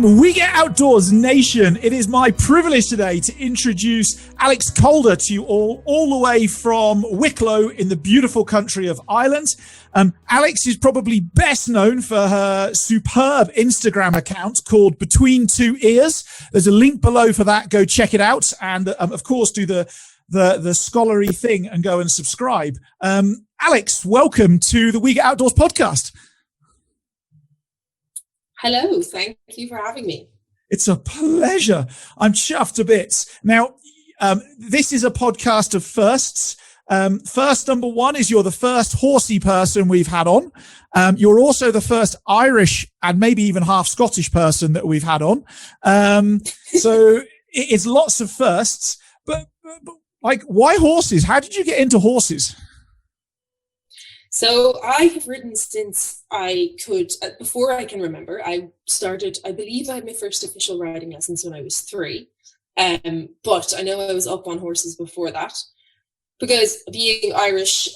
We Get Outdoors Nation. It is my privilege today to introduce Alex Calder to you all the way from Wicklow in the beautiful country of Ireland. Alex is probably best known for her superb Instagram account called Between Two Ears. There's a link below for that. Go check it out. And of course, do the scholarly thing and go and subscribe. Alex, welcome to the We Get Outdoors podcast. Hello, thank you for having me. It's a pleasure. I'm chuffed to bits. Now, this is a podcast of firsts. First, number one is you're the first horsey person we've had on. You're also the first Irish and maybe even half Scottish person that we've had on. So it's lots of firsts. But like, why horses? How did you get into horses? So I have ridden since I could, before I can remember. I believe I had my first official riding lessons when I was 3. But I know I was up on horses before that. Because being Irish,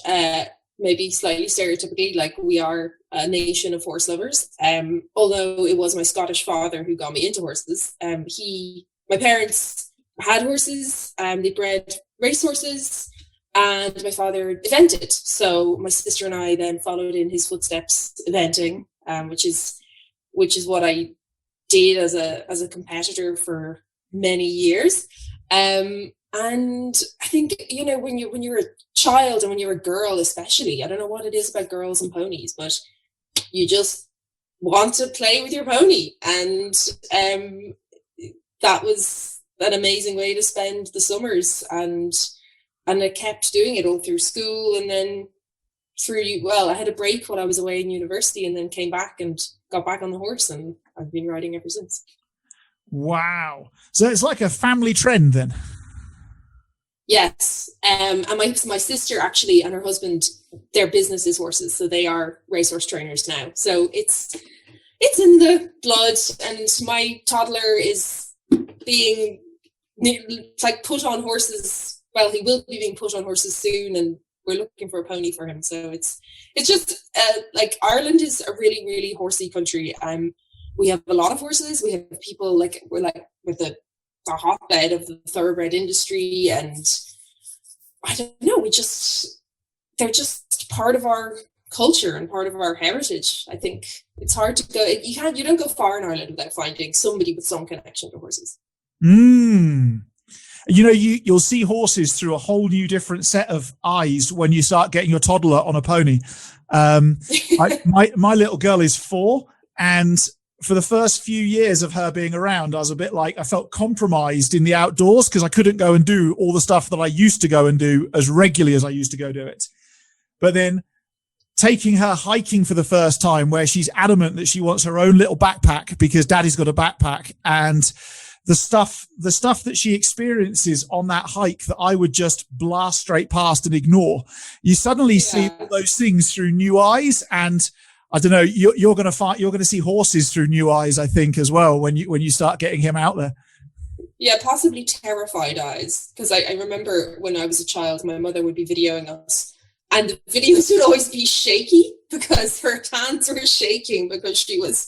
maybe slightly stereotypically, like we are a nation of horse lovers. Although it was my Scottish father who got me into horses. My parents had horses, they bred racehorses. And my father evented. So my sister and I then followed in his footsteps eventing, which is what I did as a competitor for many years. And I think, you know, when you're a child and when you're a girl, especially, I don't know what it is about girls and ponies, but you just want to play with your pony. And that was an amazing way to spend the summers. And I kept doing it all through school, and then I had a break while I was away in university, and then came back and got back on the horse, and I've been riding ever since. Wow. So it's like a family trend then? Yes. And my sister actually and her husband, their business is horses, so they are racehorse trainers now. So it's in the blood, and my toddler is being like put on horses. Well, he will be being put on horses soon, and we're looking for a pony for him. So it's just like Ireland is a really, really horsey country. We have a lot of horses. We have people we're with the hotbed of the thoroughbred industry, and I don't know. They're just part of our culture and part of our heritage. I think it's hard to go. You don't go far in Ireland without finding somebody with some connection to horses. You know, you'll see horses through a whole new different set of eyes when you start getting your toddler on a pony. My little girl is 4, and for the first few years of her being around, I was a bit like, I felt compromised in the outdoors because I couldn't go and do all the stuff that I used to go and do as regularly as I used to go do it. But then taking her hiking for the first time, where she's adamant that she wants her own little backpack because daddy's got a backpack, and the stuff that she experiences on that hike that I would just blast straight past and ignore, you suddenly see all those things through new eyes. And I don't know, you're going to see horses through new eyes, I think, as well, when you start getting him out there. Yeah, possibly terrified eyes. Because I remember when I was a child, my mother would be videoing us, and the videos would always be shaky because her hands were shaking because she was,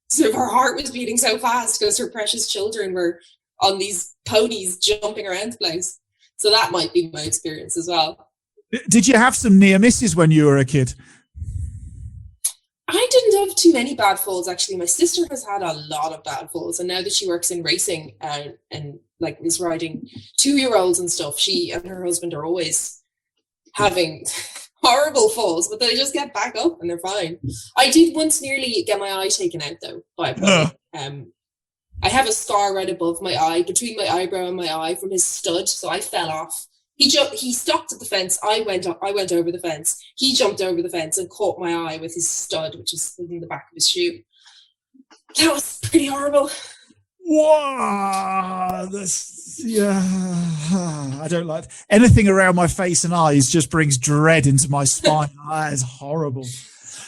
so her heart was beating so fast because her precious children were on these ponies jumping around the place. So that might be my experience as well. Did you have some near misses when you were a kid? I didn't have too many bad falls, actually. My sister has had a lot of bad falls, and now that she works in racing and like is riding 2-year-olds and stuff, she and her husband are always having horrible falls, but they just get back up and they're fine. I did once nearly get my eye taken out though by a pony. I have a scar right above my eye, between my eyebrow and my eye, from his stud, so I fell off. He stopped at the fence. I went over the fence. He jumped over the fence and caught my eye with his stud, which is in the back of his shoe. That was pretty horrible. Wow, I don't like anything around my face and eyes. Just brings dread into my spine. That is horrible.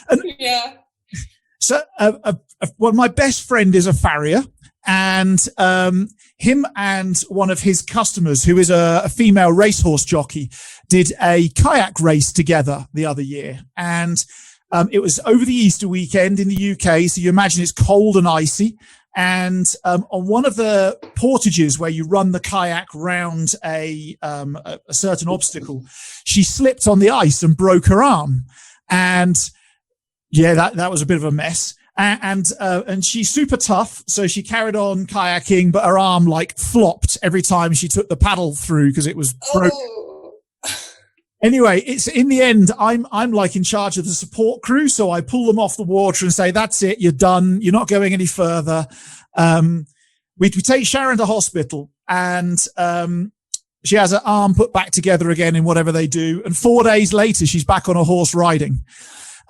And so, well, my best friend is a farrier, and him and one of his customers, who is a female racehorse jockey, did a kayak race together the other year, and it was over the Easter weekend in the UK. So you imagine it's cold and icy. And on one of the portages where you run the kayak round a certain obstacle, she slipped on the ice and broke her arm. And yeah, that was a bit of a mess. And she's super tough, so she carried on kayaking, but her arm like flopped every time she took the paddle through because it was broken. Oh. Anyway, it's in the end, I'm like in charge of the support crew, so I pull them off the water and say, "That's it, you're done. You're not going any further." We take Sharon to hospital, and she has her arm put back together again in whatever they do. And 4 days later, she's back on a horse riding,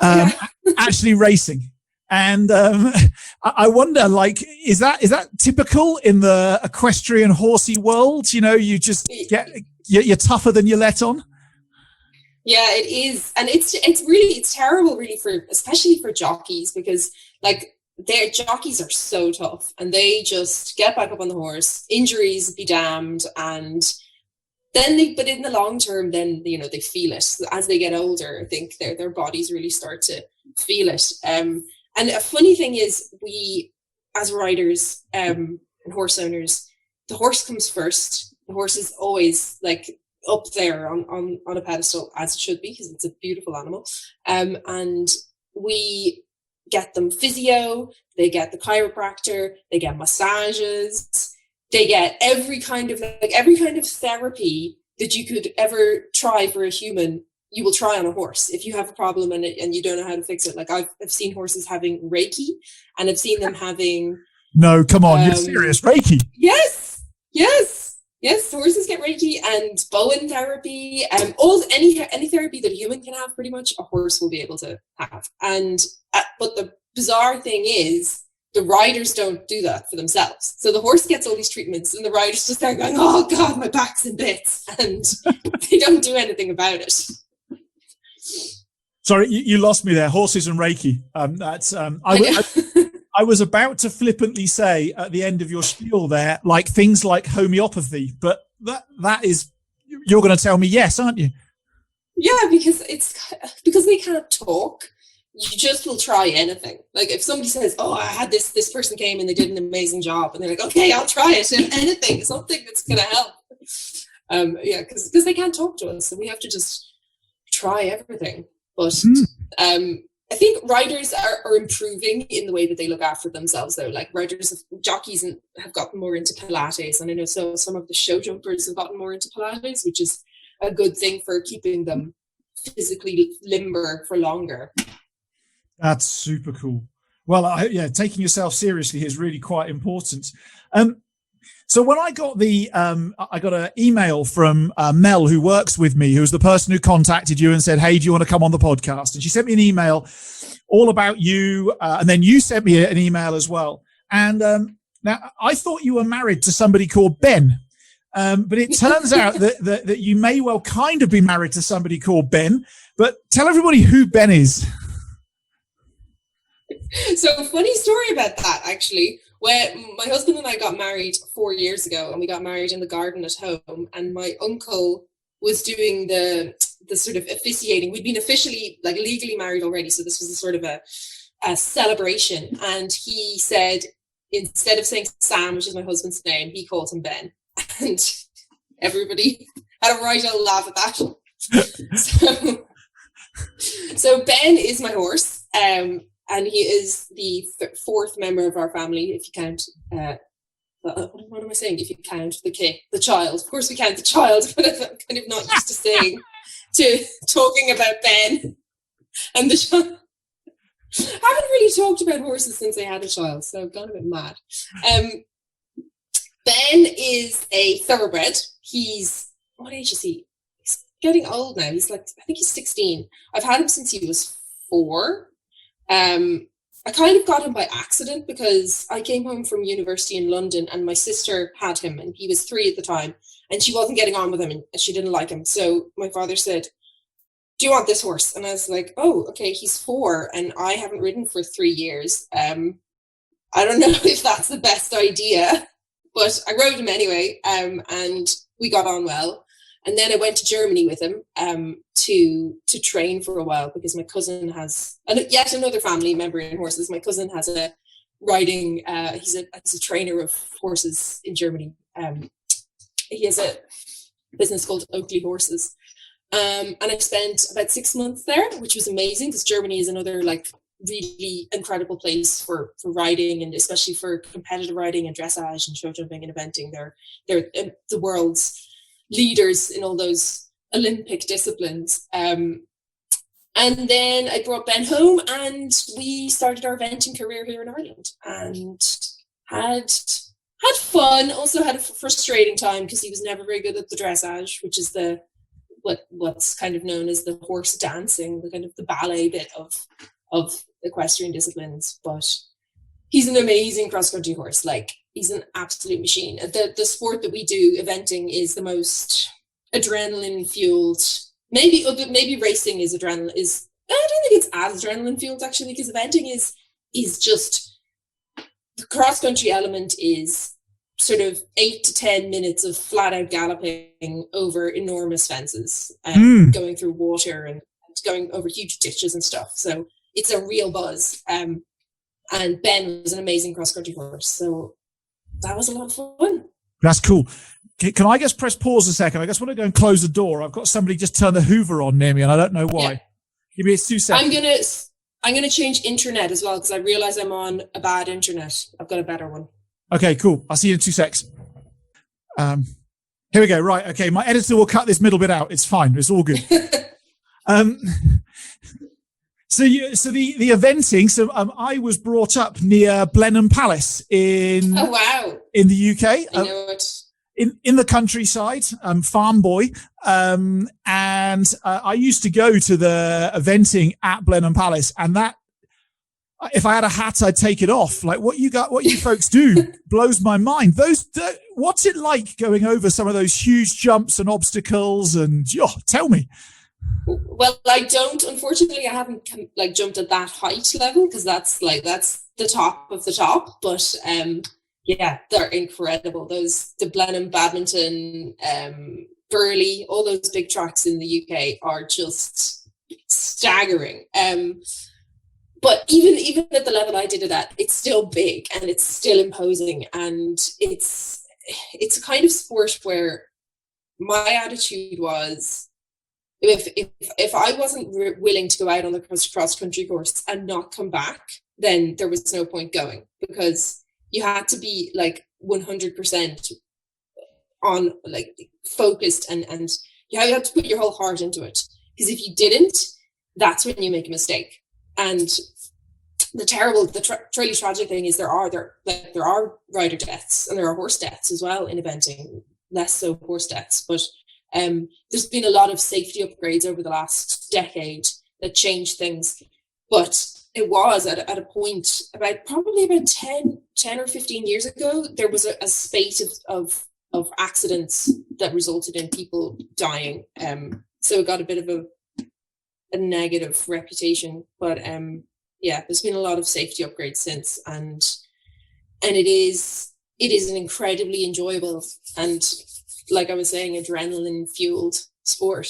actually racing. And I wonder, like, is that typical in the equestrian horsey world? You know, you just you're tougher than you let on. Yeah, it is, and it's terrible, really, especially for jockeys, because like their jockeys are so tough, and they just get back up on the horse. Injuries be damned, and then but in the long term, then you know they feel it as they get older. I think their bodies really start to feel it. And a funny thing is, we, as riders and horse owners, the horse comes first. The horse is always like up there on a pedestal, as it should be, because it's a beautiful animal. And we get them physio, they get the chiropractor, they get massages, they get every kind of therapy that you could ever try for a human. You will try on a horse if you have a problem and you don't know how to fix it. Like I've seen horses having Reiki, and I've seen them having. No, come on, you're serious? Reiki? Yes. Horses get Reiki and Bowen therapy, any therapy that a human can have, pretty much a horse will be able to have. And but the bizarre thing is, the riders don't do that for themselves. So the horse gets all these treatments, and the riders just start going, "Oh God, my back's in bits," and they don't do anything about it. Sorry, you lost me there. Horses and Reiki. I was about to flippantly say at the end of your spiel there, like things like homeopathy, but that is, you're going to tell me yes, aren't you? Yeah, because they can't talk. You just will try anything. Like if somebody says, "Oh, I had this person came and they did an amazing job," and they're like, "Okay, I'll try it." And anything, something that's going to help. Because they can't talk to us, so we have to just try everything. But I think riders are improving in the way that they look after themselves, though. Like jockeys have gotten more into Pilates, and I know some of the show jumpers have gotten more into Pilates, which is a good thing for keeping them physically limber for longer. That's super cool. Well, taking yourself seriously is really quite important. So when I got I got an email from Mel, who works with me, who's the person who contacted you and said, "Hey, do you want to come on the podcast?" And she sent me an email all about you. And then you sent me an email as well. And now I thought you were married to somebody called Ben. But it turns out that you may well kind of be married to somebody called Ben. But tell everybody who Ben is. So funny story about that, actually. When my husband and I got married 4 years ago, and we got married in the garden at home, and my uncle was doing the sort of officiating. We'd been officially, like, legally married already, so this was a sort of a celebration. And he said, instead of saying Sam, which is my husband's name, he called him Ben. And everybody had a right old laugh at that. So Ben is my horse. And he is the fourth member of our family, if you count, what am I saying? If you count the child. Of course we count the child, but I'm kind of not used to talking about Ben and the child. I haven't really talked about horses since I had a child, so I've gone a bit mad. Ben is a thoroughbred. What age is he? He's getting old now. I think he's 16. I've had him since he was 4. I kind of got him by accident because I came home from university in London and my sister had him and he was 3 at the time and she wasn't getting on with him and she didn't like him. So my father said, "Do you want this horse?" And I was like, "Oh, okay, he's 4 and I haven't ridden for 3 years. I don't know if that's the best idea," but I rode him anyway, and we got on well. And then I went to Germany with him to train for a while because my cousin has yet another family member in horses. My cousin has a riding. He's a trainer of horses in Germany. He has a business called Oakley Horses. And I spent about 6 months there, which was amazing because Germany is another like really incredible place for riding, and especially for competitive riding and dressage and show jumping and eventing. They're the world's leaders in all those Olympic disciplines. And then I brought Ben home and we started our eventing career here in Ireland and had fun. Also had a frustrating time because he was never very good at the dressage, which is what's kind of known as the horse dancing, the kind of the ballet bit of equestrian disciplines. But he's an amazing cross-country horse. Like, he's an absolute machine. The sport that we do, eventing, is the most adrenaline fueled. Maybe racing is adrenaline. I don't think it's as adrenaline fueled actually, because eventing is just, the cross-country element is sort of 8 to 10 minutes of flat out galloping over enormous fences and going through water and going over huge ditches and stuff. So it's a real buzz. And Ben was an amazing cross-country horse. So that was a lot of fun. That's cool. Can I just press pause a second? I just want to go and close the door. I've got somebody just turn the Hoover on near me and I don't know why. Yeah. Give me 2 seconds. I'm gonna change internet as well because I realize I'm on a bad internet. I've got a better one. Okay, cool. I'll see you in 2 secs. Here we go. Right. Okay. My editor will cut this middle bit out. It's fine. It's all good. So the eventing. So I was brought up near Blenheim Palace in the UK. I know it. In the countryside, farm boy, and I used to go to the eventing at Blenheim Palace, and that, if I had a hat, I'd take it off. Like what you folks do blows my mind. What's it like going over some of those huge jumps and obstacles? And tell me. Well, unfortunately, I haven't jumped at that height level because that's the top of the top. But yeah, they're incredible. The Blenheim, Badminton, Burley, all those big tracks in the UK are just staggering. But even at the level I did it at, it's still big and it's still imposing, and it's a kind of sport where my attitude was, if I wasn't willing to go out on the cross country course and not come back, then there was no point going, because you had to be like 100% on, like, focused, and you had to put your whole heart into it, because if you didn't, that's when you make a mistake. And the truly tragic thing is there are rider deaths and there are horse deaths as well in eventing, less so horse deaths, but there's been a lot of safety upgrades over the last decade that changed things. But it was at a point probably about 10 or 15 years ago, there was a spate of accidents that resulted in people dying. So it got a bit of a negative reputation, but yeah, there's been a lot of safety upgrades since, and it is an incredibly enjoyable and, like I was saying, adrenaline fueled sport.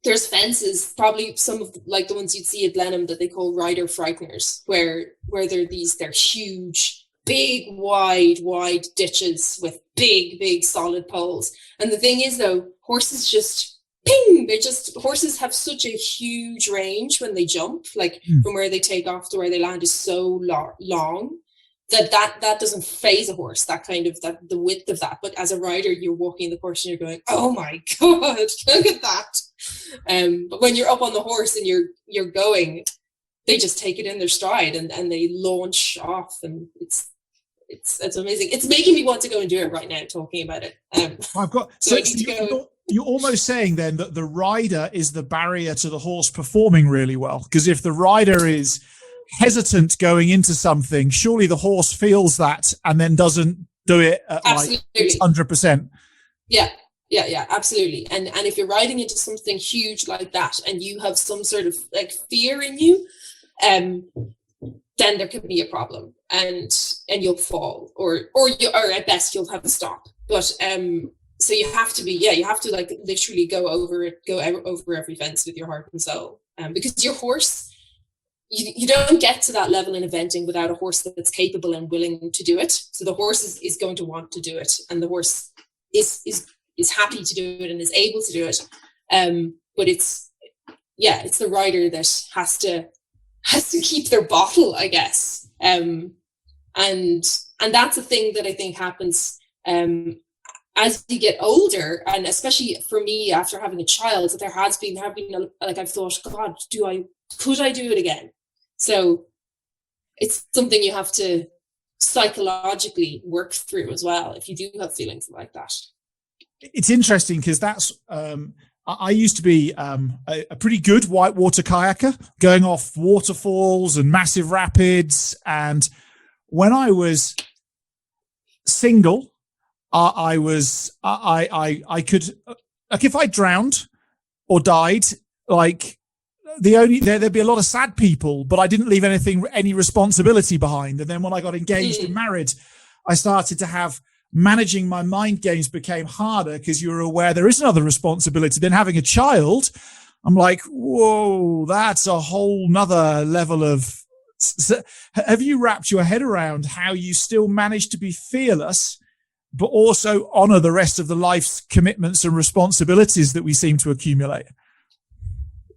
There's fences, probably some of like the ones you'd see at Blenheim that they call rider frighteners, where they're huge, big, wide ditches with big solid poles. And the thing is, though, horses just ping. Horses have such a huge range when they jump, like from where they take off to where they land is so long that doesn't phase a horse, the width of that. But as a rider, you're walking the course and you're going, oh my God, look at that. But when you're up on the horse and you're going, they just take it in their stride and they launch off, and it's amazing. It's making me want to go and do it right now, talking about it. You're almost saying then that the rider is the barrier to the horse performing really well, because if the rider is hesitant going into something, surely the horse feels that and then doesn't do it at like 100%. Yeah, absolutely. And if you're riding into something huge like that and you have some sort of like fear in you, then there could be a problem, and you'll fall, or at best you'll have to stop. But so you have to like literally go over every fence with your heart and soul, because your horse, you don't get to that level in eventing without a horse that's capable and willing to do it. So the horse is going to want to do it, and the horse is happy to do it and is able to do it. But it's the rider that has to keep their bottle, I guess. And that's a thing that I think happens as you get older, and especially for me after having a child. There have been like, I've thought, God, could I do it again? So it's something you have to psychologically work through as well if you do have feelings like that. It's interesting because that's I used to be a pretty good whitewater kayaker, going off waterfalls and massive rapids. And when I was single, I could, like, if I drowned or died, like, there'd be a lot of sad people, but I didn't leave any responsibility behind. And then when I got engaged and married, I started to have, managing my mind games became harder because you're aware there is another responsibility. Then having a child, I'm like, whoa, that's a whole nother level of. Have you wrapped your head around how you still manage to be fearless, but also honor the rest of the life's commitments and responsibilities that we seem to accumulate?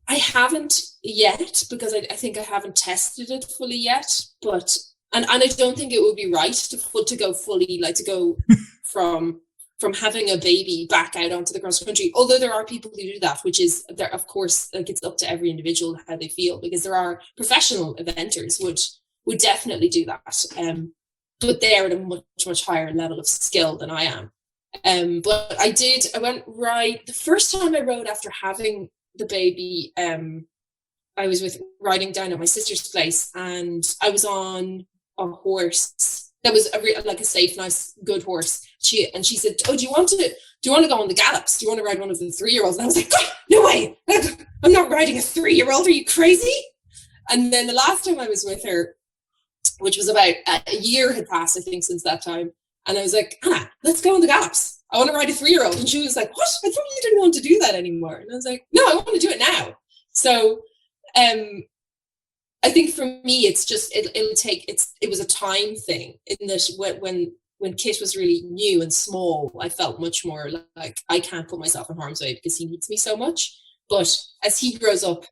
I haven't yet, because I think I haven't tested it fully yet, but and I don't think it would be right to go fully, like, to go from having a baby back out onto the cross country. Although there are people who do that, which is, there, of course, like, it's up to every individual how they feel, because there are professional eventers would definitely do that, but they're at a much higher level of skill than I am. But I went ride the first time I rode after having the baby. I was riding down at my sister's place, and I was on a horse that was a safe, nice, good horse. She said, "Oh, do you want to go on the gallops? Do you want to ride one of the 3-year-olds?" And I was like, "Oh, no way! I'm not riding a 3-year-old. Are you crazy?" And then the last time I was with her, which was about a year had passed, I think, since that time, and I was like, "Anna, let's go on the gallops. I want to ride a 3-year-old." And she was like, "What? I thought you didn't want to do that anymore." And I was like, "No, I want to do it now." So, I think for me, it's just, it was a time thing, in that when Kit was really new and small, I felt much more like I can't put myself in harm's way because he needs me so much. But as he grows up,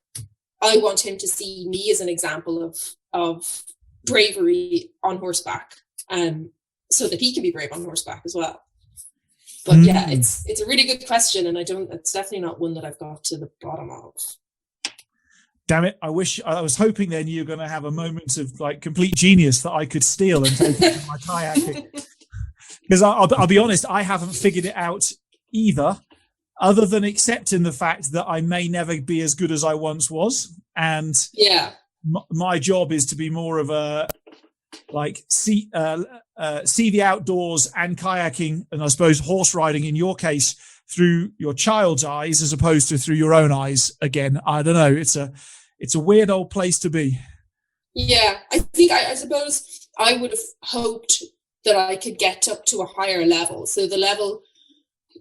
I want him to see me as an example of bravery on horseback, so that he can be brave on horseback as well. But yeah, it's a really good question, and it's definitely not one that I've got to the bottom of. Damn it. I was hoping then you're going to have a moment of, like, complete genius that I could steal and take into my kayaking. Because I'll be honest, I haven't figured it out either, other than accepting the fact that I may never be as good as I once was. And my job is to be more of a, like, see the outdoors and kayaking, and I suppose horse riding in your case, through your child's eyes as opposed to through your own eyes. Again, I don't know. It's a weird old place to be. Yeah, I think I suppose I would have hoped that I could get up to a higher level. So the level,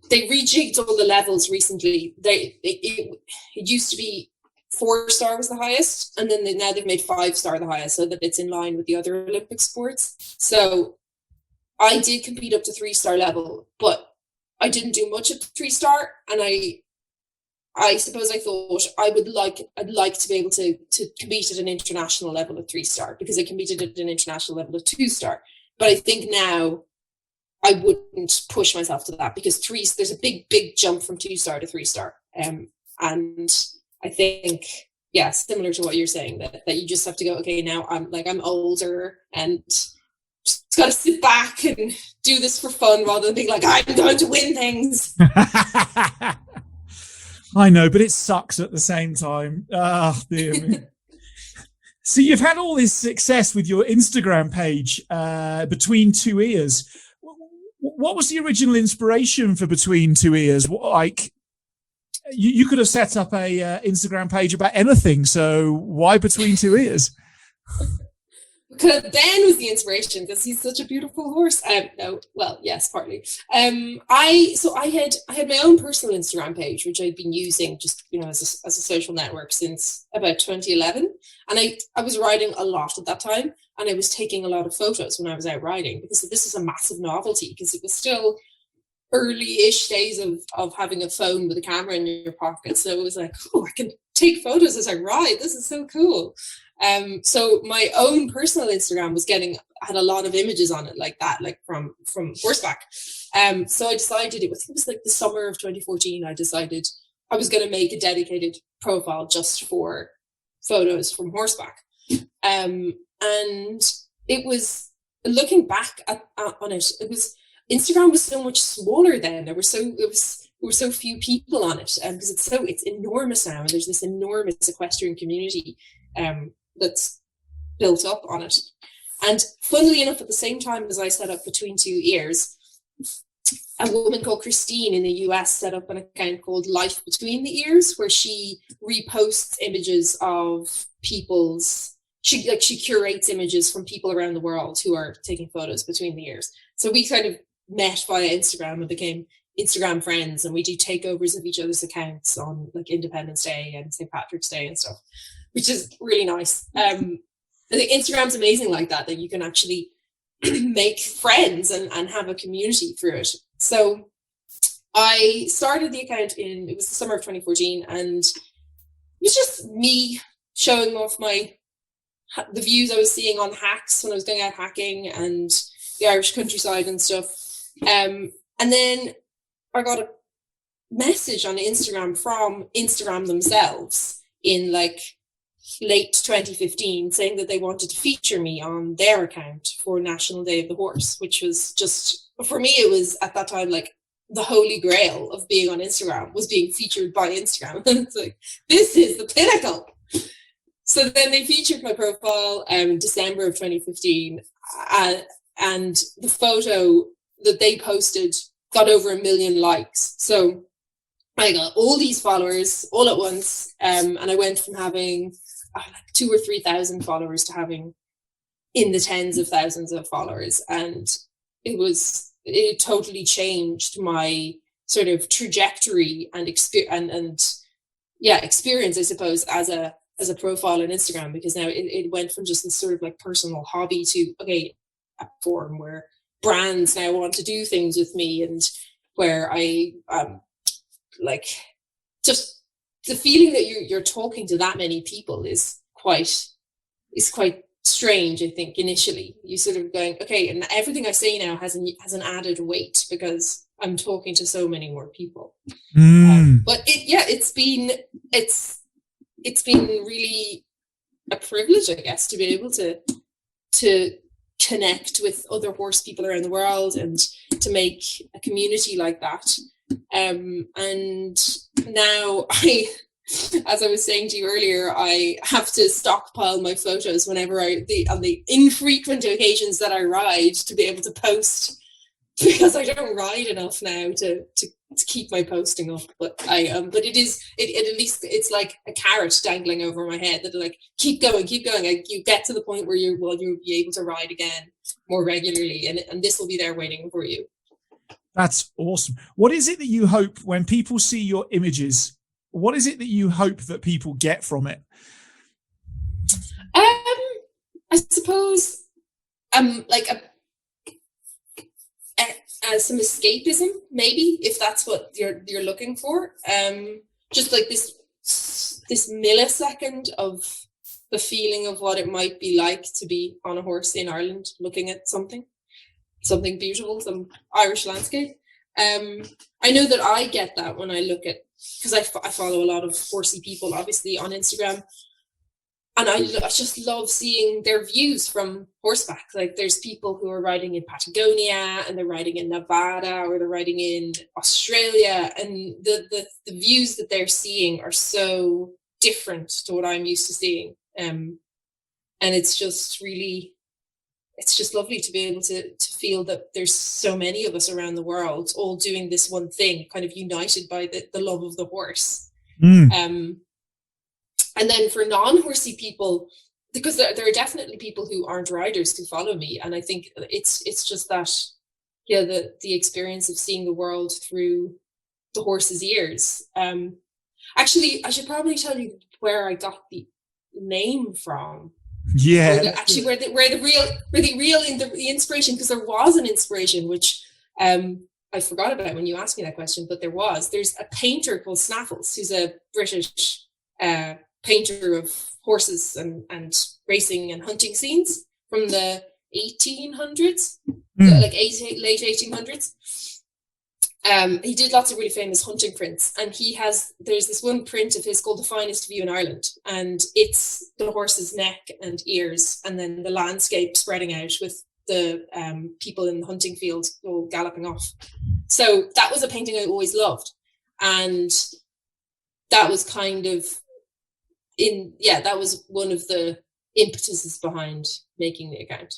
they rejigged all the levels recently. It used to be 4-star was the highest, and then now they've made 5-star the highest, so that it's in line with the other Olympic sports. So I did compete up to 3-star level, but I didn't do much at 3-star, and I suppose I thought I'd like to be able to compete at an international level at 3-star, because I competed at an international level at 2-star. But I think now I wouldn't push myself to that, because there's a big jump from 2-star to 3-star, and I think, yeah, similar to what you're saying, that you just have to go, okay, now I'm older and just got to sit back and do this for fun rather than being like, I'm going to win things. I know, but it sucks at the same time. Oh, dear me. So you've had all this success with your Instagram page, Between Two Ears. What was the original inspiration for Between Two Ears? You could have set up a Instagram page about anything. So why Between Two Ears? because Ben was the inspiration because he's such a beautiful horse. No, well, yes, partly. I had my own personal Instagram page, which I'd been using just as a social network since about 2011, and I was riding a lot at that time, and I was taking a lot of photos when I was out riding because this is a massive novelty because it was still early-ish days of having a phone with a camera in your pocket. So it was like, oh, I can take photos as I ride. This is so cool. So my own personal Instagram had a lot of images on it like that, like from Horseback. So I decided it was like the summer of 2014. I decided I was going to make a dedicated profile just for photos from Horseback. And it was, looking back on it, Instagram was so much smaller then. There were so few people on it, because it's enormous now, and there's this enormous equestrian community that's built up on it. And funnily enough, at the same time as I set up Between Two Ears, a woman called Christine in the US set up an account called Life Between the Ears, where she reposts images of she curates images from people around the world who are taking photos between the ears. So we kind of met via Instagram and became Instagram friends, and we do takeovers of each other's accounts on like Independence Day and St. Patrick's Day and stuff, which is really nice. I think Instagram's amazing like that you can actually make friends and have a community through it. So I started the account it was the summer of 2014, and it was just me showing off the views I was seeing on hacks when I was going out hacking and the Irish countryside and stuff. And then I got a message on Instagram from Instagram themselves in like late 2015 saying that they wanted to feature me on their account for National Day of the Horse, which was just, for me, it was at that time like the holy grail of being on Instagram, was being featured by Instagram. And it's like, this is the pinnacle. So then they featured my profile in December of 2015, and the photo that they posted got over 1 million likes. So I got all these followers all at once, and I went from having like 2,000 or 3,000 followers to having in the tens of thousands of followers, and it totally changed my sort of trajectory and experience, I suppose, as a profile on Instagram, because now it went from just this sort of like personal hobby to a platform where brands now want to do things with me, and where I like, just the feeling that you're talking to that many people is quite strange. I think initially you sort of going, okay, and everything I say now has an added weight because I'm talking to so many more people. But it's been really a privilege, I guess, to be able to connect with other horse people around the world and to make a community like that. And now as I was saying to you earlier, I have to stockpile my photos whenever on the infrequent occasions that I ride, to be able to post, because I don't ride enough now to keep my posting up. But but at least it's like a carrot dangling over my head that like, keep going. You get to the point where you'll be able to ride again more regularly, and this will be there waiting for you. That's awesome. What is it that you hope when people see your images? What is it that you hope that people get from it? I suppose like some escapism, maybe, if that's what you're looking for. Just like this millisecond of the feeling of what it might be like to be on a horse in Ireland, looking at something beautiful, some Irish landscape. I know that I get that when I look at, because I follow a lot of horsey people, obviously, on Instagram, and I just love seeing their views from horseback. Like, there's people who are riding in Patagonia, and they're riding in Nevada, or they're riding in Australia, and the views that they're seeing are so different to what I'm used to seeing. And it's just lovely to be able to feel that there's so many of us around the world all doing this one thing, kind of united by the love of the horse. And then for non-horsey people, because there are definitely people who aren't riders who follow me, and I think it's just that, yeah, the experience of seeing the world through the horse's ears. Actually, I should probably tell you where I got the name from. Yeah, where the inspiration, because there was an inspiration which I forgot about when you asked me that question, but there's a painter called Snaffles, who's a British painter of horses and racing and hunting scenes from the 1800s, like late 1800s. He did lots of really famous hunting prints, and there's this one print of his called The Finest View in Ireland, and it's the horse's neck and ears, and then the landscape spreading out with the people in the hunting field all galloping off. So that was a painting I always loved, and that was kind of that was one of the impetuses behind making the account.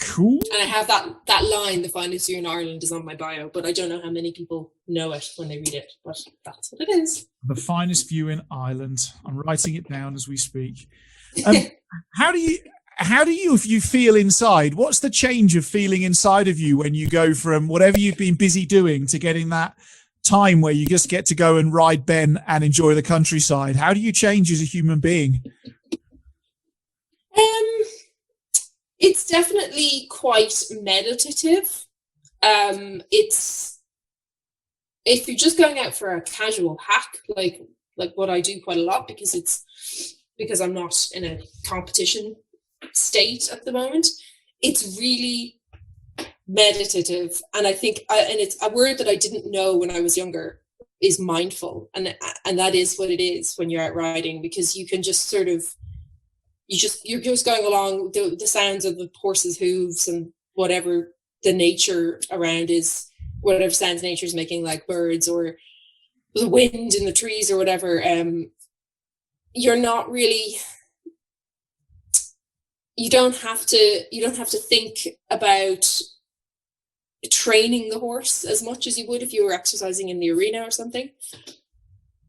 Cool. And I have that line, "The finest view in Ireland," is on my bio, but I don't know how many people know it when they read it, but that's what it is. The finest view in Ireland. I'm writing it down as we speak. How do you, if you feel inside, what's the change of feeling inside of you when you go from whatever you've been busy doing to getting that time where you just get to go and ride Ben and enjoy the countryside? How do you change as a human being? It's definitely quite meditative. It's, if you're just going out for a casual hack, like what I do quite a lot, because I'm not in a competition state at the moment, it's really meditative. And I think, and it's a word that I didn't know when I was younger, is mindful. And that is what it is when you're out riding, because you can just sort of, you're just going along the sounds of the horse's hooves and whatever the nature around is, whatever sounds nature is making, like birds or the wind in the trees or whatever. You're not really, you don't have to think about training the horse as much as you would if you were exercising in the arena or something,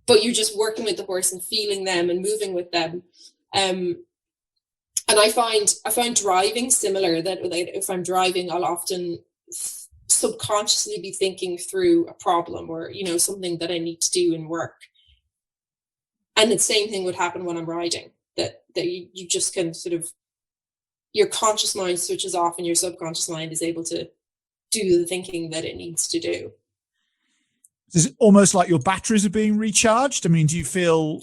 but you're just working with the horse and feeling them and moving with them. And I find driving similar, that if I'm driving, I'll often subconsciously be thinking through a problem or, something that I need to do in work. And the same thing would happen when I'm riding, that you just can sort of, your conscious mind switches off and your subconscious mind is able to do the thinking that it needs to do. Is it almost like your batteries are being recharged? I mean, do you feel...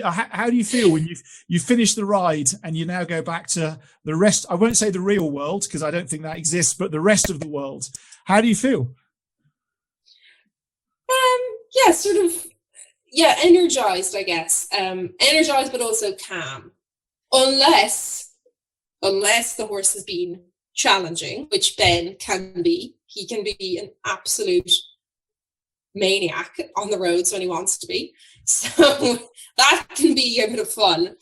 how do you feel when you finish the ride and you now go back to the rest? I won't say the real world, because I don't think that exists, but the rest of the world. How do you feel? Energized, I guess. Energized, but also calm. Unless the horse has been challenging, which Ben can be. He can be an absolute maniac on the roads when he wants to be. So that can be a bit of fun.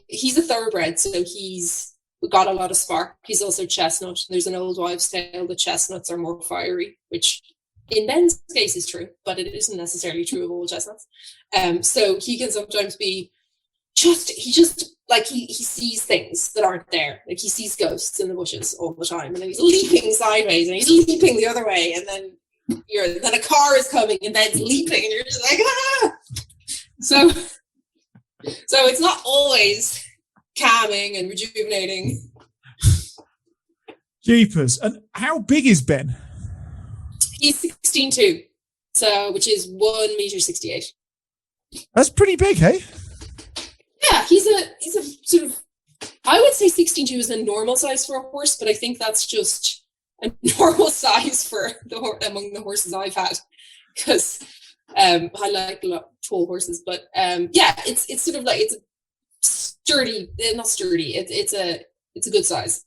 He's a thoroughbred, so he's got a lot of spark. He's also chestnut. There's an old wives' tale that chestnuts are more fiery, which in Ben's case is true, but it isn't necessarily true of all chestnuts. So he can sometimes be he sees things that aren't there. Like, he sees ghosts in the bushes all the time, and then he's leaping sideways and he's leaping the other way, and then a car is coming and Ben's leaping and you're just like, ah! So it's not always calming and rejuvenating. Jeepers. And how big is Ben? He's 16.2, so which is 1.68 meters. That's pretty big, hey? Yeah, he's a sort of, I would say 16.2 is a normal size for a horse, but I think that's just a normal size for among the horses I've had, because I like a lot of tall horses. But it's sort of like, it's a sturdy, not sturdy. It's a good size.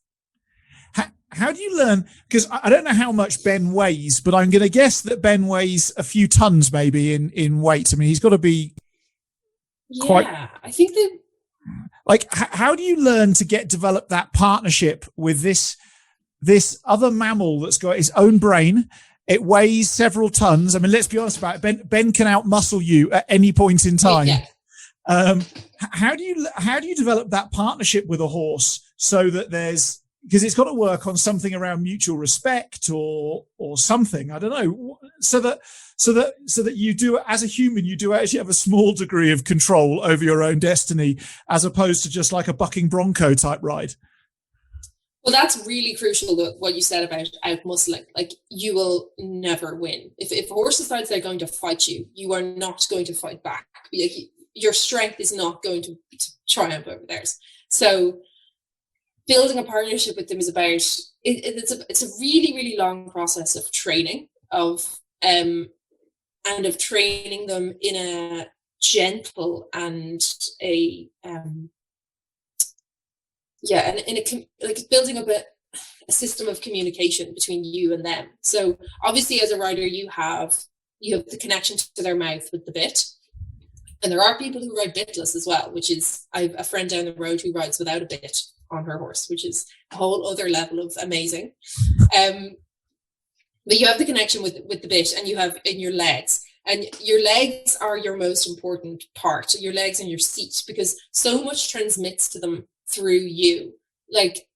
How do you learn? Because I don't know how much Ben weighs, but I'm going to guess that Ben weighs a few tons maybe in weight. I mean, he's got to be quite. Yeah, I think that. Like, how do you learn to develop that partnership with this other mammal that's got his own brain? It weighs several tons. I mean, let's be honest about it. Ben can outmuscle you at any point in time. How do you develop that partnership with a horse so that because it's got to work on something around mutual respect or something, I don't know, so that you do, as a human, you do actually have a small degree of control over your own destiny, as opposed to just like a bucking bronco type ride. Well, that's really crucial, what you said about out-muscling. Like, you will never win. If a horse decides they're going to fight you, you are not going to fight back. Like, your strength is not going to triumph over theirs. So building a partnership with them is about, it's a really, really long process of training, and of training them in a gentle and like building up a system of communication between you and them. So obviously, as a rider, you have the connection to their mouth with the bit, and there are people who ride bitless as well, which is, I have a friend down the road who rides without a bit on her horse, which is a whole other level of amazing. But you have the connection with the bit, and you have in your legs. And your legs are your most important part, your legs and your seat, because so much transmits to them through you. Like,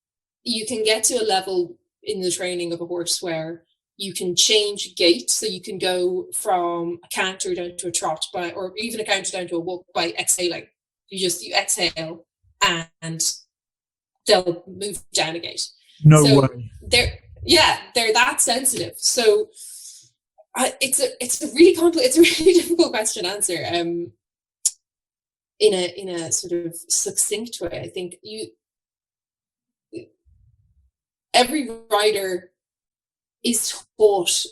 you can get to a level in the training of a horse where you can change gait, so you can go from a canter down to a trot or even a canter down to a walk by exhaling. You exhale and they'll move down a gait. No way. They're that sensitive. So it's a really difficult question to answer. In a sort of succinct way, I think every rider is taught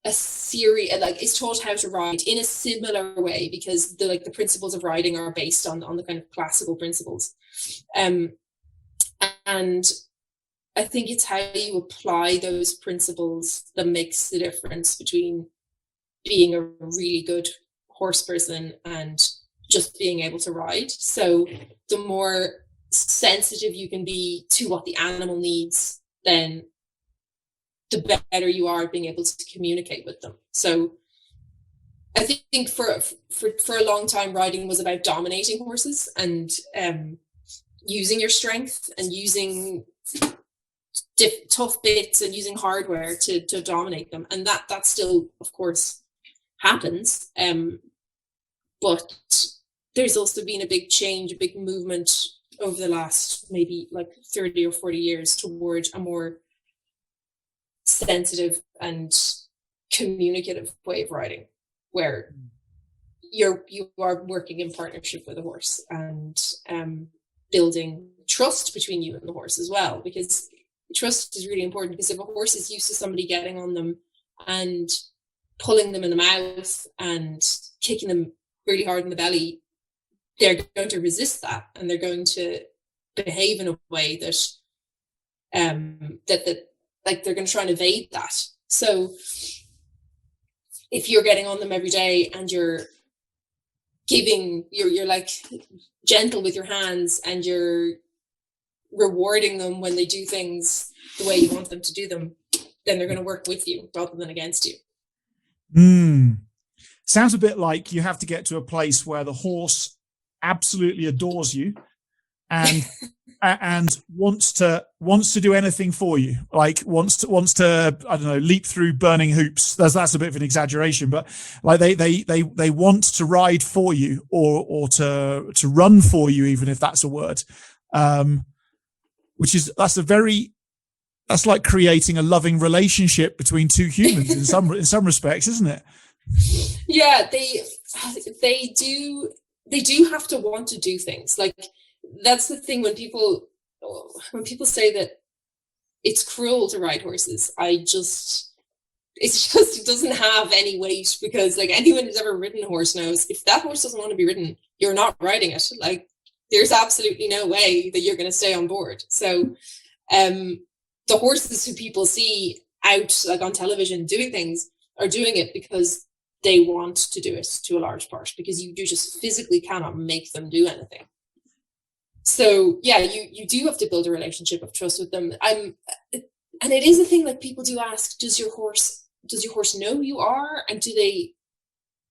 is taught how to ride in a similar way, because the principles of riding are based on the kind of classical principles. And I think it's how you apply those principles that makes the difference between being a really good horse person and just being able to ride. So the more sensitive you can be to what the animal needs, then the better you are at being able to communicate with them. So I think for a long time, riding was about dominating horses and using your strength and using tough bits and using hardware to dominate them. And that still, of course, happens. But there's also been a big change, a big movement over the last maybe like 30 or 40 years toward a more sensitive and communicative way of riding, where you are working in partnership with a horse and building trust between you and the horse as well, because trust is really important. Because if a horse is used to somebody getting on them and pulling them in the mouth and kicking them really hard in the belly, they're going to resist that, and they're going to behave in a way that like they're going to try and evade that. So if you're getting on them every day and you're like gentle with your hands and you're rewarding them when they do things the way you want them to do them, then they're going to work with you rather than against you. Sounds a bit like you have to get to a place where the horse absolutely adores you and and wants to do anything for you, like wants to I don't know, leap through burning hoops. That's a bit of an exaggeration, but like they want to ride for you or to run for you, even if that's a word. That's like creating a loving relationship between two humans in some respects, isn't it? Yeah, they do have to want to do things. Like, that's the thing when people say that it's cruel to ride horses, it doesn't have any weight, because like anyone who's ever ridden a horse knows if that horse doesn't want to be ridden, you're not riding it. Like, there's absolutely no way that you're going to stay on board. So the horses who people see out like on television doing things are doing it because they want to do it, to a large part, because you just physically cannot make them do anything. So yeah, you do have to build a relationship of trust with them. And it is a thing, like, people do ask, does your horse know who you are, and do they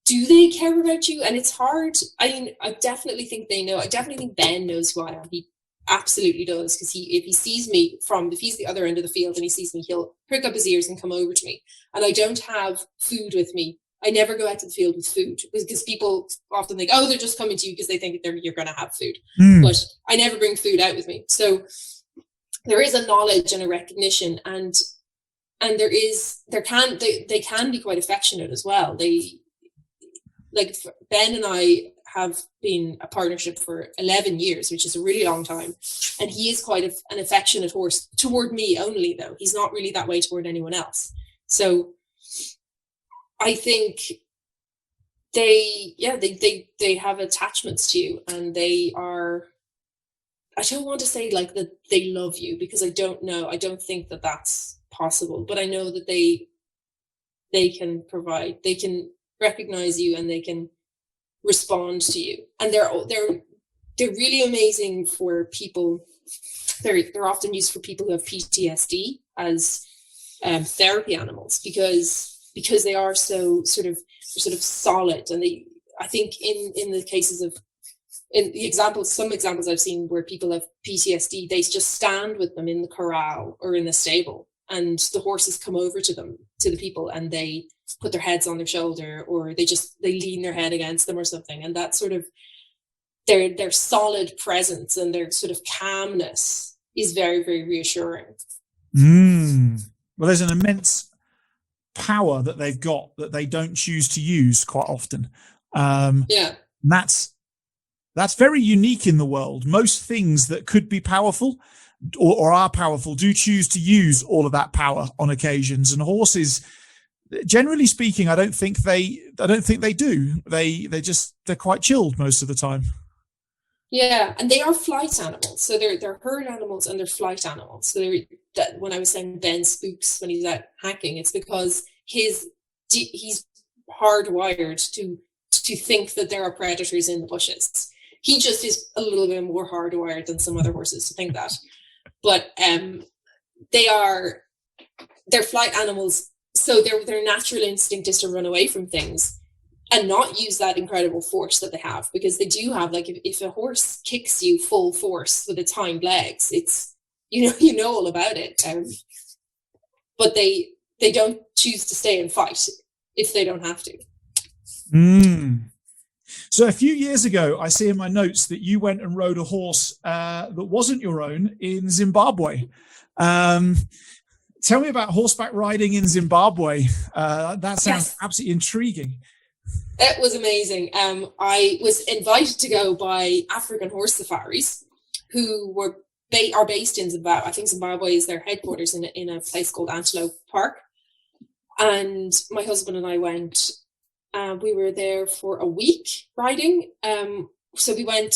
do they care about you? And it's hard. I mean, I definitely think they know. I definitely think Ben knows who I am. He absolutely does, because if he sees me if he's the other end of the field and he sees me, he'll prick up his ears and come over to me. And I don't have food with me. I never go out to the field with food, because people often think, oh, they're just coming to you because they think you're going to have food. But I never bring food out with me. So there is a knowledge and a recognition, and they can be quite affectionate as well. Like Ben and I have been a partnership for 11 years, which is a really long time. And he is quite an affectionate horse toward me only, though. He's not really that way toward anyone else. So I think they have attachments to you, and they are, I don't want to say like that they love you, because I don't know. I don't think that that's possible, but I know that they can provide, they can recognize you, and they can respond to you. And they're really amazing for people. They're often used for people who have PTSD as therapy animals, because they are so sort of solid. And I think in the cases of, in the examples, some examples I've seen where people have PTSD, they just stand with them in the corral or in the stable, and the horses come over to the people, and they put their heads on their shoulder, or they lean their head against them or something. And that sort of their solid presence and their sort of calmness is very, very reassuring. Well, there's an immense power that they've got that they don't choose to use quite often. That's very unique in the world. Most things that could be powerful or are powerful do choose to use all of that power on occasions. And horses, generally speaking, I don't think they do. They're quite chilled most of the time. Yeah, and they are flight animals. So they're herd animals and they're flight animals. So when I was saying Ben spooks when he's out hacking, it's because he's hardwired to think that there are predators in the bushes. He just is a little bit more hardwired than some other horses to think that. But they're flight animals, so their natural instinct is to run away from things and not use that incredible force that they have, because they do have, like, if a horse kicks you full force with its hind legs, it's you know all about it. But they don't choose to stay and fight if they don't have to. So a few years ago, I see in my notes that you went and rode a horse that wasn't your own in Zimbabwe. Tell me about horseback riding in Zimbabwe. That sounds absolutely intriguing. It was amazing. I was invited to go by African horse safaris, who are based in Zimbabwe. I think Zimbabwe is their headquarters in a place called Antelope Park. And my husband and I went. We were there for a week riding. So we went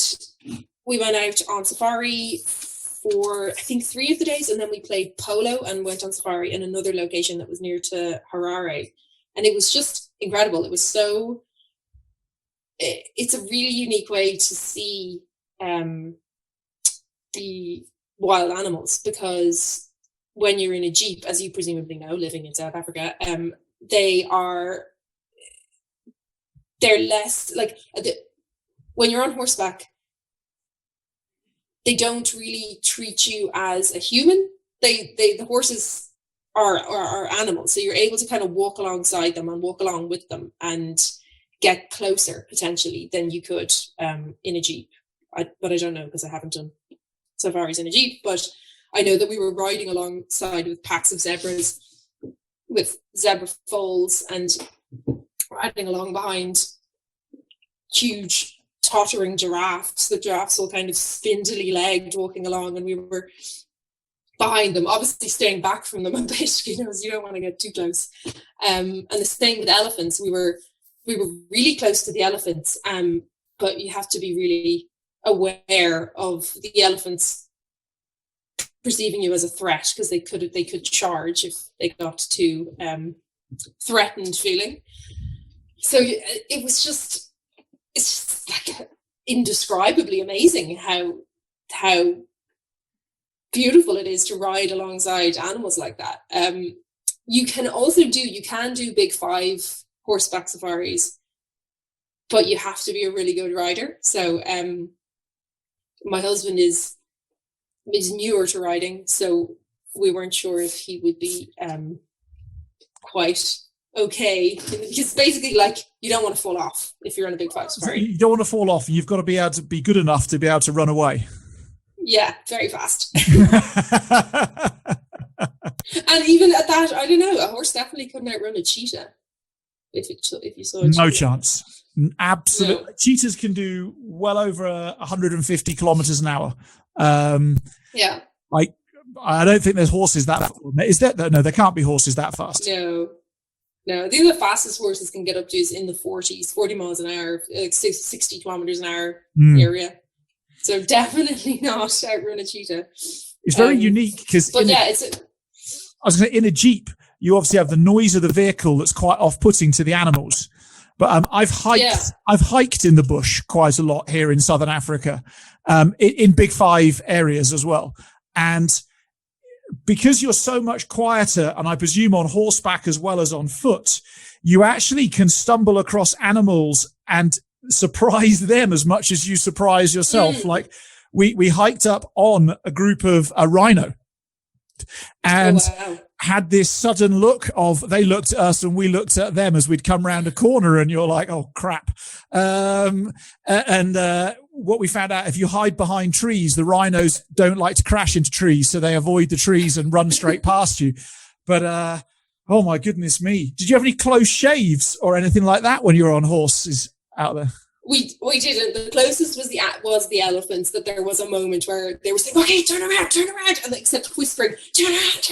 out on safari for, I think, 3 of the days, and then we played polo and went on safari in another location that was near to Harare. And it was just incredible. It was it's a really unique way to see the wild animals, because when you're in a jeep, as you presumably know, living in South Africa, they're less like when you're on horseback, they don't really treat you as a human. The horses are animals, so you're able to kind of walk alongside them and walk along with them and get closer potentially than you could in a jeep. But I don't know, because I haven't done safaris in a jeep. But I know that we were riding alongside with packs of zebras, with zebra foals, and riding along behind huge tottering giraffes. The giraffes all kind of spindly legged walking along, and we were behind them, obviously staying back from them a bit, because you don't want to get too close. And the same with elephants. We were really close to the elephants, but you have to be really aware of the elephants perceiving you as a threat, because they could charge if they got too threatened feeling. So it's just like indescribably amazing how beautiful it is to ride alongside animals like that. You can do big 5 horseback safaris but you have to be a really good rider. So my husband is newer to riding, so we weren't sure if he would be quite okay, because basically, like, you don't want to fall off if you're on a big 5 safari. You don't want to fall off. You've got to be able to be good enough to be able to run away. Yeah, very fast. And even at that, I don't know, a horse definitely couldn't outrun a cheetah. If you saw a cheetah. No chance. Absolutely. No. Cheetahs can do well over 150 kilometers an hour. Yeah. I don't think there's horses that fast. Is there? No, there can't be horses that fast. No. The fastest horses can get up to is in the 40s, 40 miles an hour, like 60 kilometers an hour area. So definitely not outrun a cheetah. It's very unique because, in a Jeep, you obviously have the noise of the vehicle that's quite off-putting to the animals. But I've hiked in the bush quite a lot here in Southern Africa, in Big 5 areas as well. And because you're so much quieter, and I presume on horseback as well as on foot, you actually can stumble across animals and surprise them as much as you surprise yourself. Like we hiked up on a group of a rhino and had this sudden look of, they looked at us and we looked at them as we'd come round a corner, and you're like, oh crap. What we found out, if you hide behind trees, the rhinos don't like to crash into trees, so they avoid the trees and run straight past you. But oh my goodness me, did you have any close shaves or anything like that when you were on horses out there? We didn't. The closest was the elephants. That there was a moment where they were saying, "Okay, turn around," and they kept whispering, "Turn around,"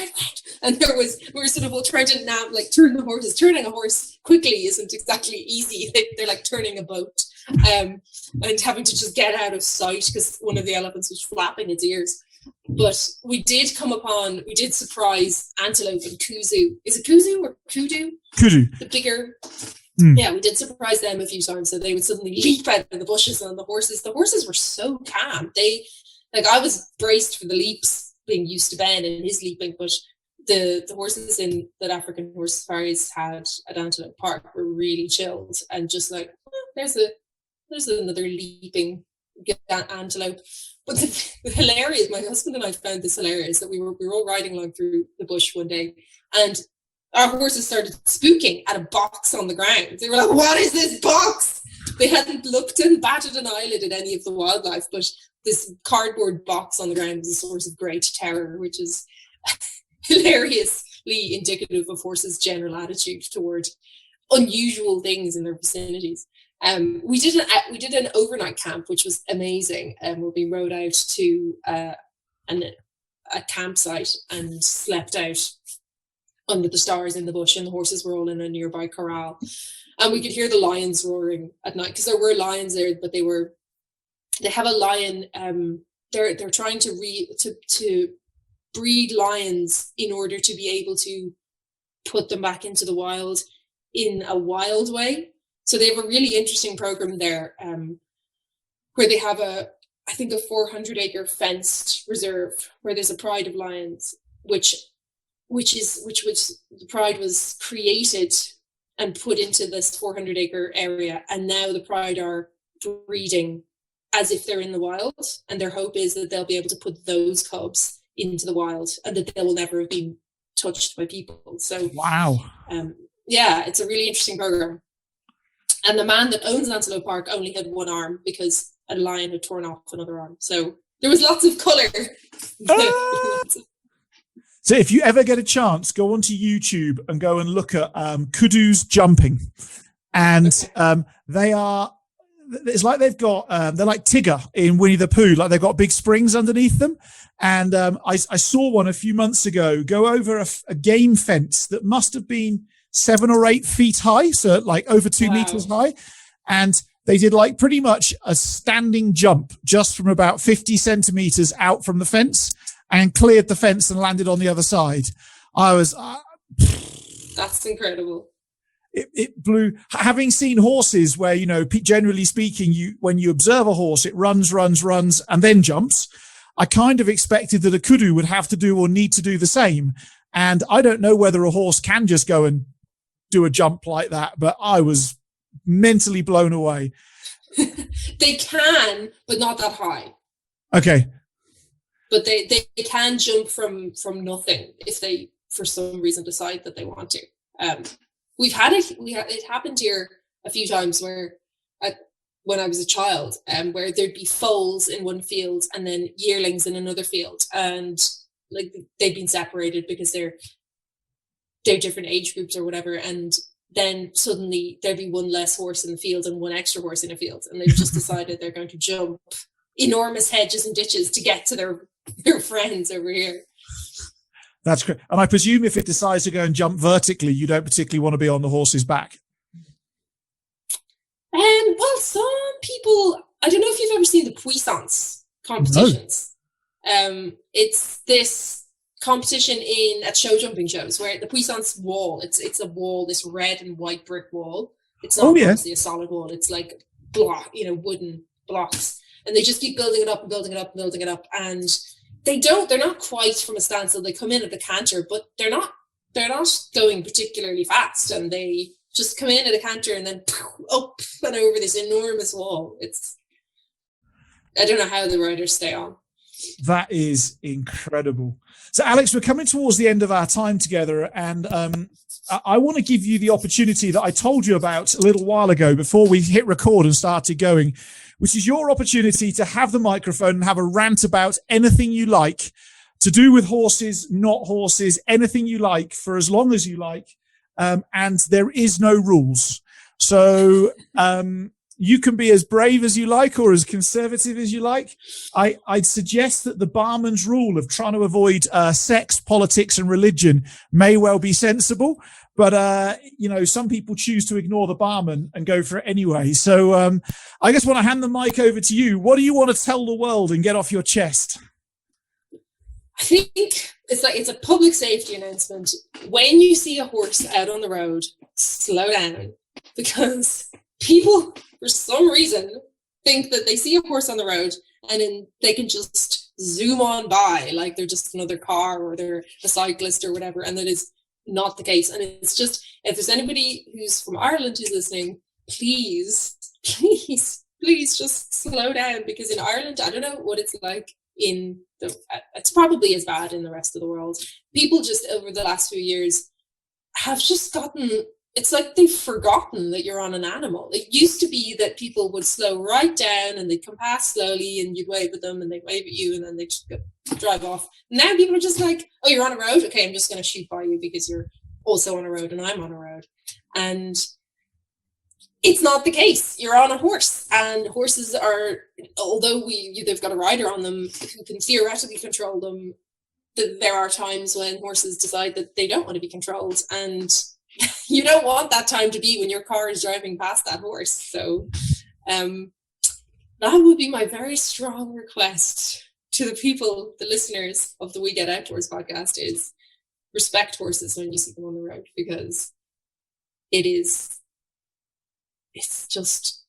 and we were sort of all trying to turn the horses. Turning a horse quickly isn't exactly easy. They're like turning a boat, and having to just get out of sight because one of the elephants was flapping its ears. But we did surprise antelope and kudu. Is it kudu or kudu? Kudu. The bigger. Yeah, we did surprise them a few times. So they would suddenly leap out of the bushes, and the horses were so calm. I was braced for the leaps, being used to Ben and his leaping, but the horses in that African horse safaris had at Antelope Park were really chilled and just like, there's another leaping antelope. But the hilarious, my husband and I found this hilarious, that we were all riding along through the bush one day, and our horses started spooking at a box on the ground. They were like, what is this box? They hadn't looked and batted an eyelid at any of the wildlife, but this cardboard box on the ground was a source of great terror, which is hilariously indicative of horses' general attitude toward unusual things in their vicinities. We did an overnight camp, which was amazing, where we rode out to a campsite and slept out under the stars in the bush, and the horses were all in a nearby corral, and we could hear the lions roaring at night, because there were lions there, but they have a lion. They're trying to breed lions in order to be able to put them back into the wild in a wild way. So they have a really interesting program there, where they have I think a 400-acre fenced reserve where there's a pride of lions, which the pride was created and put into this 400-acre area, and now the pride are breeding as if they're in the wild, and their hope is that they'll be able to put those cubs into the wild and that they will never have been touched by people. So wow, it's a really interesting program. And the man that owns Antelope Park only had one arm because a lion had torn off another arm. So there was lots of colour. So if you ever get a chance, go onto YouTube and go and look at kudus jumping. And it's like they've got, they're like Tigger in Winnie the Pooh, like they've got big springs underneath them. And I saw one a few months ago go over a game fence that must have been 7 or 8 feet high, so like over 2 meters high. And they did like pretty much a standing jump just from about 50 centimeters out from the fence, and cleared the fence and landed on the other side. I was... That's incredible. It blew. Having seen horses where, generally speaking, when you observe a horse, it runs, and then jumps. I kind of expected that a kudu would have to do or need to do the same. And I don't know whether a horse can just go and do a jump like that, but I was mentally blown away. They can, but not that high. Okay. But they can jump from nothing if they, for some reason, decide that they want to. We've had it. It happened here a few times where, when I was a child, where there'd be foals in one field and then yearlings in another field, and like they'd been separated because they're different age groups or whatever, and then suddenly there'd be one less horse in the field and one extra horse in a field, and they've just decided they're going to jump enormous hedges and ditches to get to their friends over here. That's great. And I presume if it decides to go and jump vertically, you don't particularly want to be on the horse's back. Well, some people, I don't know if you've ever seen the puissance competitions. No. It's this competition at show jumping shows where the puissance wall, it's a wall, this red and white brick wall. It's not obviously a solid wall. It's like wooden blocks, and they just keep building it up and building it up and building it up. And they're not quite from a standstill. They come in at the canter, but they're not going particularly fast, and they just come in at a canter and then up and over this enormous wall. I don't know how the riders stay on. That is incredible. So, Alex, we're coming towards the end of our time together, and I want to give you the opportunity that I told you about a little while ago before we hit record and started going, which is your opportunity to have the microphone and have a rant about anything you like to do with horses, not horses, anything you like for as long as you like. And there is no rules. So you can be as brave as you like or as conservative as you like. I'd suggest that the barman's rule of trying to avoid sex, politics, and religion may well be sensible. But, some people choose to ignore the barman and go for it anyway. So I just want to hand the mic over to you. What do you want to tell the world and get off your chest? I think it's a public safety announcement. When you see a horse out on the road, slow down, because people, for some reason, think that they see a horse on the road and then they can just zoom on by like they're just another car or they're a cyclist or whatever, and that is not the case. And it's just, if there's anybody who's from Ireland who's listening, please just slow down, because in Ireland, I don't know what it's like it's probably as bad in the rest of the world. People just over the last few years have just it's like they've forgotten that you're on an animal. It used to be that people would slow right down and they'd come past slowly and you'd wave at them and they'd wave at you and then they'd just drive off. Now people are just like, oh, you're on a road? Okay, I'm just going to shoot by you because you're also on a road and I'm on a road. And it's not the case. You're on a horse, and horses are, although they've got a rider on them who can theoretically control them, there are times when horses decide that they don't want to be controlled, and you don't want that time to be when your car is driving past that horse. So that would be my very strong request to the people, the listeners of the We Get Outdoors podcast, is respect horses when you see them on the road, because it's just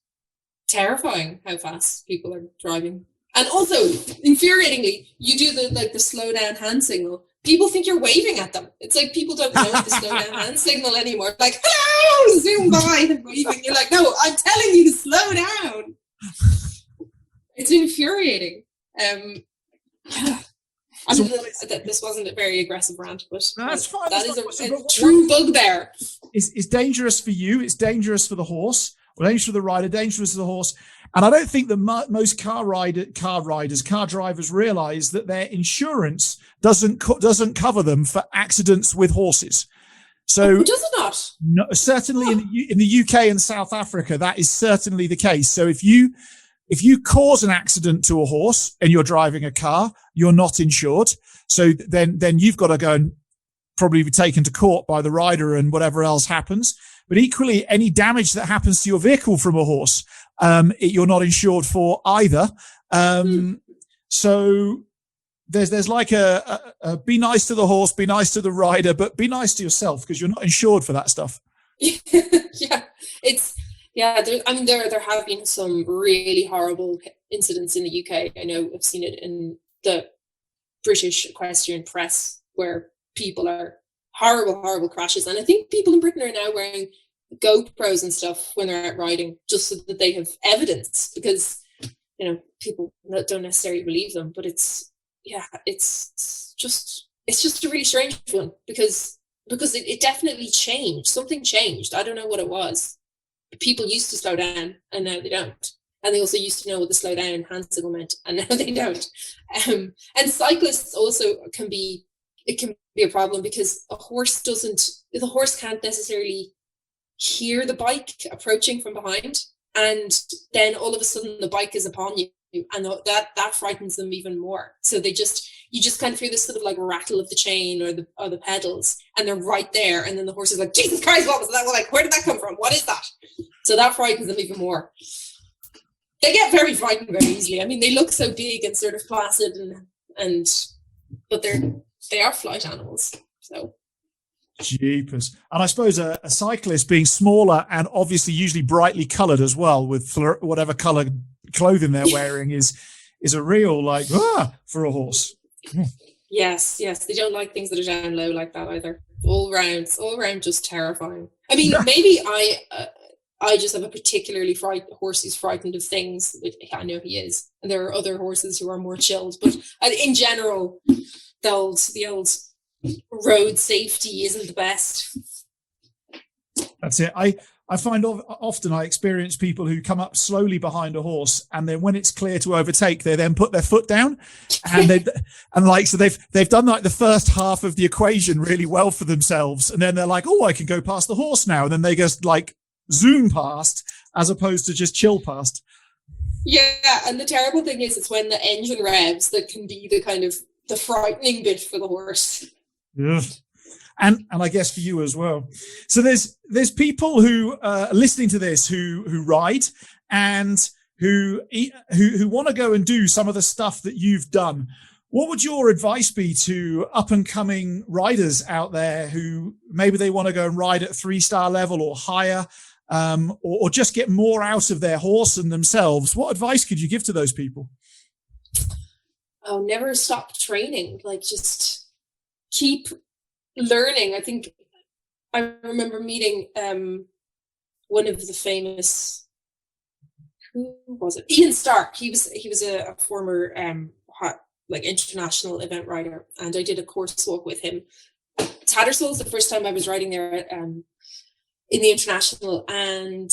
terrifying how fast people are driving. And also, infuriatingly, you do the slow down hand signal. People think you're waving at them. It's like people don't know the slow down hand signal anymore. Like, hello, zoom by and waving. You're like, no, I'm telling you to slow down. It's infuriating. This wasn't a very aggressive rant, but that's fine. That is a true bugbear. It's dangerous for you. It's dangerous for the horse. Dangerous for the rider. Dangerous for the horse. And I don't think that most car drivers realize that their insurance doesn't cover them for accidents with horses. So does it not? No, certainly in the UK and South Africa, that is certainly the case. So if you cause an accident to a horse and you're driving a car, you're not insured. So then you've got to go and probably be taken to court by the rider and whatever else happens. But equally, any damage that happens to your vehicle from a horse, you're not insured for either. So there's like a be nice to the horse, be nice to the rider, but be nice to yourself, because you're not insured for that stuff. There have been some really horrible incidents in the UK. I know I've seen it in the British equestrian press where people are horrible crashes. And I think people in Britain are now wearing GoPros and stuff when they're out riding, just so that they have evidence, because people don't necessarily believe them. But it's just a really strange one, because it definitely changed. Something changed. I don't know what it was. People used to slow down, and now they don't. And they also used to know what the slow down hand signal meant, and now they don't. And cyclists also can be a problem, because the horse can't necessarily hear the bike approaching from behind, and then all of a sudden the bike is upon you, and that frightens them even more. So you just kind of hear this sort of like rattle of the chain or the pedals, and they're right there, and then the horse is like, Jesus Christ, what was that? Like, where did that come from? What is that? So that frightens them even more. They get very frightened very easily. I mean, they look so big and sort of placid, but they are flight animals. So, jeepers. And I suppose a cyclist, being smaller and obviously usually brightly coloured as well, with whatever colour clothing they're wearing, is a real for a horse. Yes, they don't like things that are down low like that either. All around, just terrifying. I mean, maybe I just have a particularly horse who's frightened of things. I know he is. And there are other horses who are more chilled. But in general, the old road safety isn't the best. That's it. I find often I experience people who come up slowly behind a horse, and then when it's clear to overtake, they then put their foot down, and so they've done like the first half of the equation really well for themselves, and then they're like, oh, I can go past the horse now, and then they just like zoom past as opposed to just chill past. Yeah, and the terrible thing is, it's when the engine revs that can be the kind of the frightening bit for the horse. Yeah. And I guess for you as well. So there's people who are listening to this who ride and who want to go and do some of the stuff that you've done. What would your advice be to up and coming riders out there who maybe they want to go and ride at 3-star level or higher, or just get more out of their horse and themselves? What advice could you give to those people? Oh, never stop training. Like, just keep learning. I think I remember meeting one of the famous, who was it? Ian Stark. He was a former international event rider, and I did a course walk with him. Tattersall's the first time I was riding there in the international, and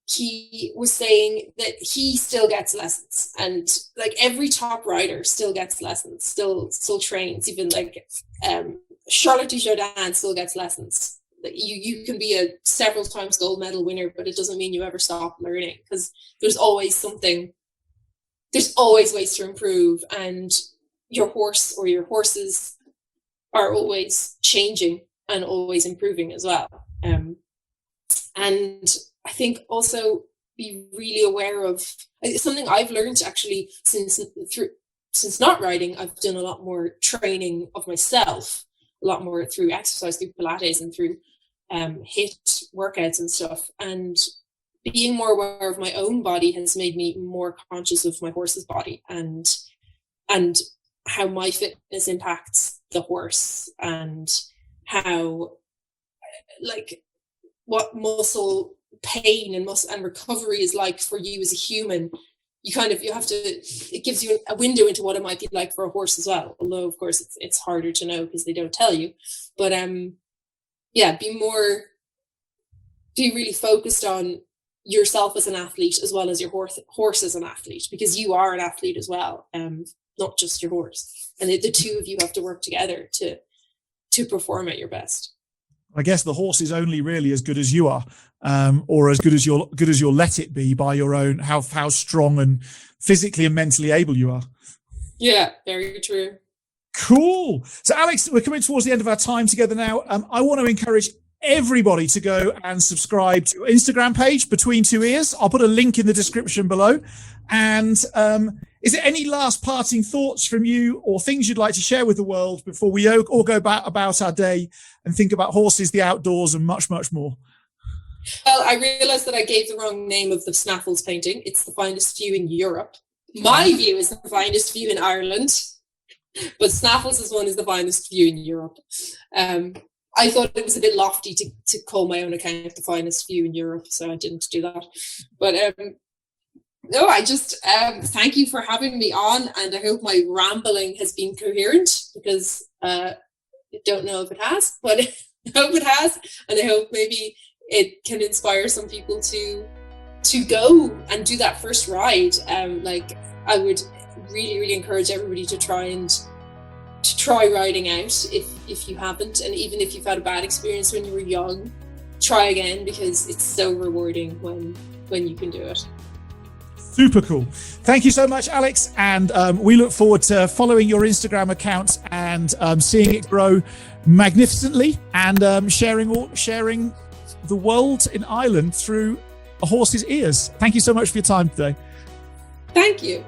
he was saying that he still gets lessons, and like every top rider still gets lessons, still trains, even like Charlotte Dujardin still gets lessons. You can be a several times gold medal winner, but it doesn't mean you ever stop learning, because there's always ways to improve, and your horse or your horses are always changing and always improving as well. And I think also be really aware of something I've learned actually since not riding. I've done a lot more training of myself, a lot more through exercise, through Pilates and through HIIT workouts and stuff. And being more aware of my own body has made me more conscious of my horse's body, and how my fitness impacts the horse, and how, like, what muscle pain and recovery is like for you as a human. It gives you a window into what it might be like for a horse as well. Although, of course, it's harder to know because they don't tell you. But be really focused on yourself as an athlete as well as your horse as an athlete, because you are an athlete as well, not just your horse. And the two of you have to work together to perform at your best. I guess the horse is only really as good as you are, or as good as you'll let it be by your own, how strong and physically and mentally able you are. Yeah, very true. Cool. So Alex, we're coming towards the end of our time together now. I want to encourage everybody to go and subscribe to your Instagram page, Between Two Ears. I'll put a link in the description below. And is there any last parting thoughts from you, or things you'd like to share with the world before we all go about our day and think about horses, the outdoors, and much, much more? Well, I realised that I gave the wrong name of the Snaffles painting. It's the finest view in Europe. My view is the finest view in Ireland, but Snaffles' one is the finest view in Europe. I thought it was a bit lofty to call my own account the finest view in Europe, so I didn't do that. But no, I just thank you for having me on, and I hope my rambling has been coherent, because I don't know if it has, but I hope it has, and I hope maybe it can inspire some people to go and do that first ride. Like, I would really encourage everybody to try riding out if you haven't, and even if you've had a bad experience when you were young, try again, because it's so rewarding when you can do it. Super cool. Thank you so much, Alex. And we look forward to following your Instagram account and seeing it grow magnificently, and sharing the world in Ireland through a horse's ears. Thank you so much for your time today. Thank you.